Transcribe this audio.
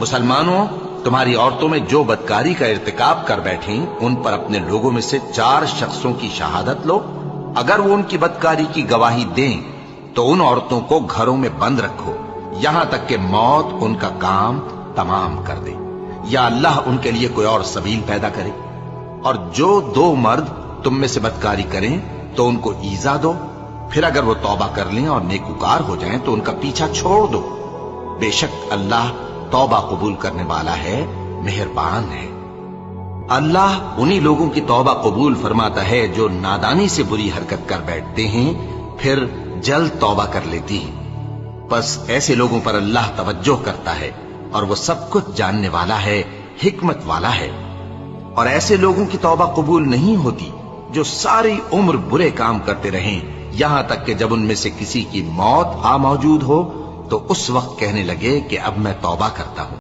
मुसलमानों, तुम्हारी औरतों में जो बदकारी का इर्तिकाब कर बैठी, उन पर अपने लोगों में से 4 शख्सों की शहादत लो। अगर वो उनकी बदकारी की गवाही दें तो उन औरतों को घरों में बंद रखो यहां तक कि मौत उनका काम तमाम कर दे, या अल्लाह उनके लिए कोई और सबील पैदा करे। और जो 2 मर्द तुम में से बदकारी करें तो उनको ईजा दो, फिर अगर वो तौबा कर लें और नेकुकार हो जाएं तो उनका पीछा छोड़ दो। बेशक अल्लाह तौबा कबूल करने वाला है, मेहरबान है। अल्लाह उन्हीं लोगों की तौबा कबूल फरमाता है जो नादानी से बुरी हरकत कर बैठते हैं, फिर जल्द तौबा कर लेती हैं। बस ऐसे लोगों पर अल्लाह तवज्जो करता है और वो सब कुछ जानने वाला है, हिकमत वाला है। और ऐसे लोगों की तौबा कबूल नहीं होती जो सारी उम्र बुरे काम करते रहें, यहां तक कि जब उनमें से किसी की मौत आ मौजूद हो तो उस वक्त कहने लगे कि अब मैं तौबा करता हूं।